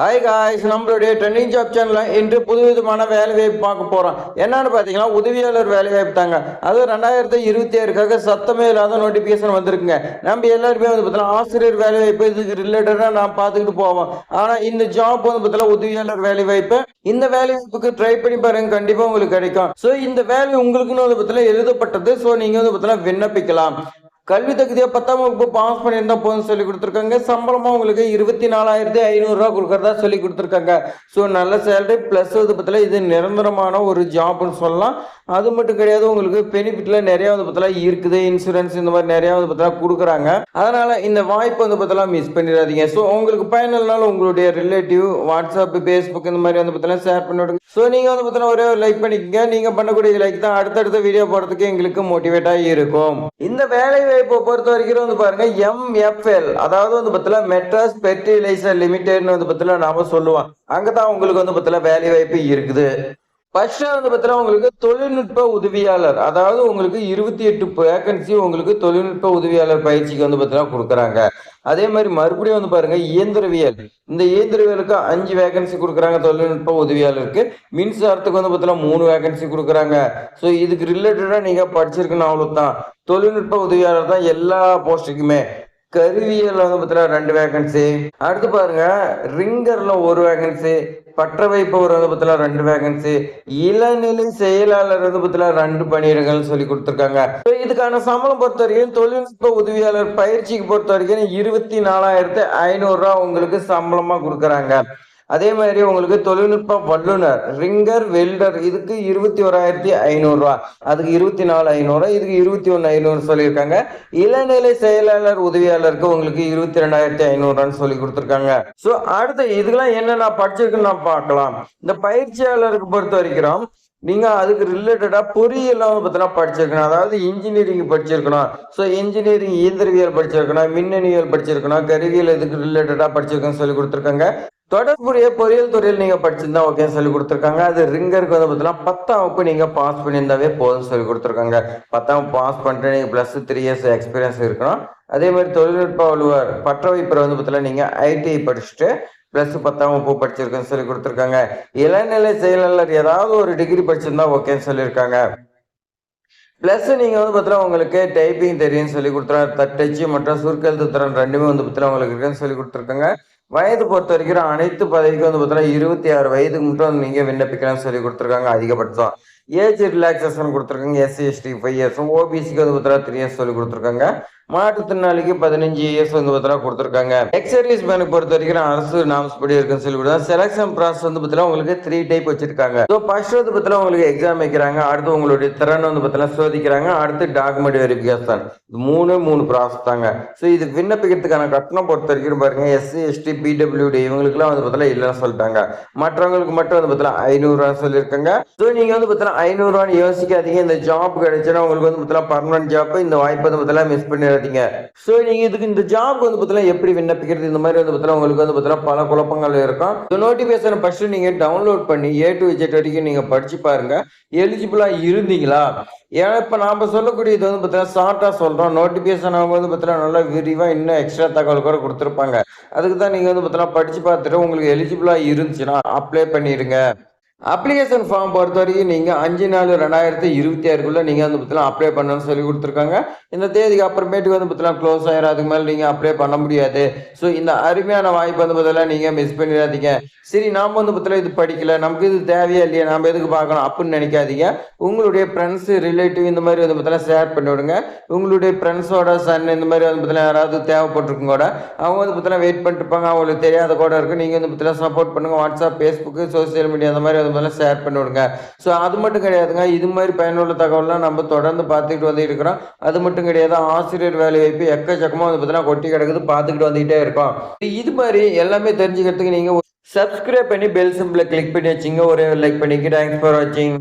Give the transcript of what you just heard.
Hi guys, நம்மளுடைய trending job சேனலில் இன்று புதுவிதமான வேலை வாய்ப்பு பார்க்க போகிறோம். என்னன்னு பார்த்தீங்கன்னா உதவியாளர் வேலை வாய்ப்பு தாங்க. அது 2026க்காக சத்தமே இல்லாத நோட்டிஃபிகேஷன் வந்திருக்குங்க. நம்ம எல்லாருமே வந்து பார்த்தீங்கன்னா ஆசிரியர் வேலை வாய்ப்பு இதுக்கு ரிலேட்டடாக நான் பார்த்துக்கிட்டு போவோம். ஆனால் இந்த ஜாப் வந்து பார்த்தீங்கன்னா உதவியாளர் வேலை வாய்ப்பு. இந்த வேலை வாய்ப்புக்கு ட்ரை பண்ணி பாருங்க, கண்டிப்பாக உங்களுக்கு கிடைக்கும். ஸோ இந்த வேலை உங்களுக்குன்னு வந்து பார்த்தீங்கன்னா எழுதப்பட்டது. ஸோ நீங்கள் வந்து பார்த்தீங்கன்னா விண்ணப்பிக்கலாம். கல்வி தகுதியை 10ஆம் வகுப்பு பாஸ் பண்ணியிருந்தா போதும் சொல்லி கொடுத்துருக்காங்க. சம்பளமா உங்களுக்கு 24,500 கொடுக்கறதா சொல்லி கொடுத்துருக்காங்க. ஸோ நல்ல சேலரி பிளஸ் வந்து பார்த்தீங்கன்னா இது நிரந்தரமான ஒரு ஜாப்னு சொல்லலாம். அது மட்டும் கிடையாது, உங்களுக்கு பெனிஃபிட்ல நிறைய வந்து பார்த்தீங்கன்னா இருக்குது. இன்சூரன்ஸ் இந்த மாதிரி நிறைய வந்து பார்த்தீங்கன்னா கொடுக்குறாங்க. அதனால இந்த வாய்ப்பு வந்து பார்த்தீங்கன்னா மிஸ் பண்ணிடாதீங்க. ஸோ உங்களுக்கு பயனுள்ளனால உங்களுடைய ரிலேட்டிவ் வாட்ஸ்அப், ஃபேஸ்புக் இந்த மாதிரி வந்து பார்த்தீங்கன்னா ஷேர் பண்ணி விடுங்க. ஸோ நீங்க வந்து பார்த்தீங்கன்னா ஒரே ஒரு லைக் பண்ணிக்கங்க. நீங்க பண்ணக்கூடிய லைக் தான் அடுத்தடுத்த வீடியோ போடுறதுக்கு எங்களுக்கு மோட்டிவேட்டாக இருக்கும். இந்த வேலை வாய்ப்பை பொறுத்த வரைக்கும் வந்து பாருங்க, MFL அதாவது வந்து பார்த்தீங்கன்னா மெட்ராஸ் ஃபெர்டிலைசர் லிமிடெட்னு வந்து பார்த்தீங்கன்னா நாம சொல்லுவோம். அங்கதான் உங்களுக்கு வந்து பார்த்தீங்கன்னா வேலை வாய்ப்பு இருக்குது. ஃபர்ஸ்ட் வந்து பார்த்தீங்கன்னா உங்களுக்கு தொழில்நுட்ப உதவியாளர், அதாவது உங்களுக்கு 28 வேகன்சி உங்களுக்கு தொழில்நுட்ப உதவியாளர் பயிற்சிக்கு வந்து பார்த்தீங்கன்னா கொடுக்குறாங்க. அதே மாதிரி மறுபடியும் வந்து பாருங்க இயந்திரவியல், இந்த இயந்திரவியலுக்கு 5 வேகன்சி கொடுக்குறாங்க தொழில்நுட்ப உதவியாளருக்கு. மின்சாரத்துக்கு வந்து பார்த்தீங்கன்னா 3 வேகன்சி கொடுக்குறாங்க. ஸோ இதுக்கு ரிலேட்டடா நீங்க படிச்சிருக்கணும், அவ்வளவுதான். தொழில்நுட்ப உதவியாளர் தான் எல்லா போஸ்ட்டுக்குமே. கருவியல் வந்து பார்த்தீங்கன்னா 2 வேகன்சி. அடுத்து பாருங்க ரிங்கர்ல 1 வேகன்சி. பற்ற வைப்பவர் வந்து பார்த்தீங்கன்னா 2 வேகன்சி. இளநிலை செயலாளர் வந்து பார்த்தீங்கன்னா 2 பணியிடங்கள் சொல்லி கொடுத்துருக்காங்க. இதுக்கான சம்பளம் பொறுத்த வரைக்கும் தொழில்நுட்ப உதவியாளர் பயிற்சிக்கு பொறுத்த வரைக்கும் 24,500 உங்களுக்கு சம்பளமா கொடுக்குறாங்க. அதே மாதிரி உங்களுக்கு தொழில்நுட்ப வல்லுநர் ரிங்கர் வெல்டர் இதுக்கு 21,500, அதுக்கு 24,500, இதுக்கு 21,500 சொல்லியிருக்காங்க. இளநிலை செயலாளர் உதவியாளருக்கு உங்களுக்கு 22,500 சொல்லி கொடுத்துருக்காங்க. ஸோ அடுத்து இதுக்கெல்லாம் என்ன படிச்சிருக்குன்னு நான் பார்க்கலாம். இந்த பயிற்சியாளருக்கு பொறுத்த வரைக்கும் நீங்க அதுக்கு ரிலேட்டடா பொறியியெல்லாம் பார்த்தீங்கன்னா படிச்சிருக்கணும், அதாவது இன்ஜினியரிங் படிச்சிருக்கணும். ஸோ இன்ஜினியரிங் இயந்திரவியல் படிச்சிருக்கணும், மின்னணியல் படிச்சிருக்கணும், கருவியல் இதுக்கு ரிலேட்டடா படிச்சிருக்கணும்னு சொல்லி கொடுத்துருக்காங்க. தொடர்புடைய பொறியியல் துறையில் நீங்க படிச்சிருந்தா ஓகே சொல்லி கொடுத்துருக்காங்க. அது ரிங்கருக்கு வந்து பார்த்தீங்கன்னா 10ஆம் வகுப்பு நீங்க பாஸ் பண்ணியிருந்தாவே போதும் சொல்லி கொடுத்துருக்காங்க. 10ஆம் பாஸ் பண்ணிட்டு நீங்க +3 இயர்ஸ் எக்ஸ்பீரியன்ஸ் இருக்கணும். அதே மாதிரி தொழில்நுட்ப வல்லுவர் பற்ற வைப்பர் வந்து பார்த்தீங்கன்னா நீங்க ITI படிச்சுட்டு +10ஆம் வகுப்பு படிச்சிருக்குன்னு சொல்லி கொடுத்துருக்காங்க. இளநிலை செயலாளர் ஏதாவது ஒரு டிகிரி படிச்சிருந்தா ஓகேன்னு சொல்லியிருக்காங்க. பிளஸ் நீங்க வந்து பார்த்தீங்கன்னா உங்களுக்கு டைப்பிங் தெரியும்னு சொல்லி கொடுத்துருக்காங்க. தட்டச்சு மற்றும் சுருக்கெழுத்து திறன் 2மே வந்து பார்த்தீங்கன்னா உங்களுக்கு இருக்குன்னு சொல்லி கொடுத்துருக்காங்க. வயது பொறுத்த வரைக்கும் அனைத்து பதவிக்கும் வந்து பார்த்தீங்கன்னா 26 வயதுக்கு மட்டும் நீங்க விண்ணப்பிக்கலாம்னு சொல்லி கொடுத்துருக்காங்க. அதிகபட்சம் ஏஜ் ரிலாக்ஸேஷன் கொடுத்துருக்காங்க. SC/ST 5 இயர்ஸ், OBCக்கு வந்து பார்த்தீங்கன்னா 3 இயர்ஸ் சொல்லி கொடுத்துருக்காங்க. மாற்றுத்திறனாளிக்கு 15 இயர்ஸ் வந்து பார்த்தீங்கன்னா கொடுத்துருக்காங்க. எக்ஸ் சர்வீஸ் மேனுக்கு பொறுத்த வரைக்கும் அரசு நாம்ஸ் படி இருக்குன்னு சொல்லி கொடுத்தாங்க. செலக்ஷன் ப்ராசஸ் வந்து பார்த்தீங்கன்னா உங்களுக்கு 3 டைப் வச்சிருக்காங்க. ஸோ ஃபர்ஸ்ட் வந்து பார்த்தீங்கன்னா உங்களுக்கு எக்ஸாம் வைக்கிறாங்க, அடுத்து உங்களுடைய திறன் வந்து பார்த்தீங்கன்னா சோதிக்கிறாங்க, அடுத்து டாக்குமெண்ட் வெரிஃபிகேஷன். மூணு ப்ராசஸ் தாங்க. ஸோ இது விண்ணப்பிக்கிறதுக்கான கட்டணம் பொறுத்த வரைக்கும் பாருங்க, SC/ST PWD இவங்களுக்குலாம் வந்து பார்த்தீங்கன்னா இல்லைன்னு சொல்லிட்டாங்க. மற்றவங்களுக்கு மட்டும் வந்து பார்த்தீங்கன்னா 500 சொல்லியிருக்காங்க. ஸோ நீங்க வந்து பார்த்தீங்கன்னா 500 யோசிக்காதீங்க. இந்த ஜாப் கிடைச்சுன்னா உங்களுக்கு வந்து பார்த்தீங்கன்னா பர்மனன்ட் ஜாப். இந்த வாய்ப்பு வந்து பார்த்தீங்கன்னா மிஸ் பண்ணி சோ நீங்க இதுக்கு இந்த ஜாப் வந்து பார்த்தீங்கன்னா எப்படி விண்ணப்பிக்கிறது, இந்த மாதிரி வந்து பார்த்தீங்கன்னா உங்களுக்கு வந்து பார்த்தீங்கன்னா பல குழப்பங்கள் இருக்கும். இந்த நோட்டிபிகேஷன் ஃபர்ஸ்ட் நீங்க டவுன்லோட் பண்ணி A to Z வரைக்கும் நீங்க படிச்சு பாருங்க. எலிஜிபிளா இருந்தீங்களா? ஏன்னா இப்ப நாம சொல்லக்கூடியது வந்து பார்த்தீங்கன்னா ஷார்ட்டா சொல்றோம். நோட்டிபிகேஷன் அவங்க வந்து பார்த்தீங்கன்னா நல்லா விரிவா இன்னும் எக்ஸ்ட்ரா தகவல் கூட கொடுத்துருப்பாங்க. அதுக்கு தான் நீங்க வந்து பார்த்தீங்கன்னா படிச்சு பார்த்துட்டு உங்களுக்கு எலிஜிபிளா இருந்துச்சுன்னா அப்ளை பண்ணிருங்க. அப்ளிகேஷன் ஃபார்ம் பொறுத்த வரைக்கும் நீங்க 5/4/2026 நீங்க வந்து பார்த்தீங்கன்னா அப்ளை பண்ணணும்னு சொல்லி கொடுத்துருக்காங்க. இந்த தேதிக்கு அப்புறமேட்டுக்கு வந்து பார்த்தீங்கன்னா க்ளோஸ் ஆயிரும். அதுக்கு மேலே நீங்க அப்ளை பண்ண முடியாது. ஸோ இந்த அருமையான வாய்ப்பு வந்து பார்த்தீங்கன்னா நீங்க மிஸ் பண்ணிடாதீங்க. சரி, நாம வந்து பார்த்தீங்கன்னா இது படிக்கல, நமக்கு இது தேவையா இல்லையா, நாம எதுக்கு பார்க்கணும் அப்படின்னு நினைக்காதீங்க. உங்களுடைய ஃப்ரெண்ட்ஸ், ரிலேட்டிவ் இந்த மாதிரி வந்து பார்த்தீங்கன்னா ஷேர் பண்ணி விடுங்க. உங்களுடைய ஃப்ரெண்ட்ஸோட சன் இந்த மாதிரி வந்து பார்த்தீங்கன்னா யாராவது தேவைப்பட்டிருக்கும் கூட, அவங்க வந்து பார்த்தீங்கன்னா வெயிட் பண்ணிட்டு இருப்பாங்க. அவங்களுக்கு தெரியாத கூட இருக்கு. நீங்க வந்து பார்த்தீங்கன்னா சப்போர்ட் பண்ணுங்க. வாட்ஸ்அப், ஃபேஸ்புக், சோசியல் மீடியா அந்த மாதிரி ஷேர் பண்ணி விடுங்க. ஸோ அது மட்டும் கிடையாதுங்க, இது மாதிரி பயனுள்ள தகவல்லாம் நம்ம தொடர்ந்து பார்த்துக்கிட்டு வந்து இருக்கிறோம். அது மட்டும் கிடையாது, ஆசிரியர் வேலை வாய்ப்பு எக்கச்சக்கமா வந்து பார்த்தீங்கன்னா கொட்டி கிடக்குது, பார்த்துக்கிட்டு வந்துகிட்டே இருக்கோம். இது மாதிரி எல்லாமே தெரிஞ்சுக்கிறதுக்கு நீங்க சப்ஸ்கிரைப் பண்ணி பெல் சிம்பிளை கிளிக் பண்ணி வச்சுங்க. ஒரே லைக் பண்ணிக்க. தேங்க்ஸ் ஃபார் வாட்சிங்.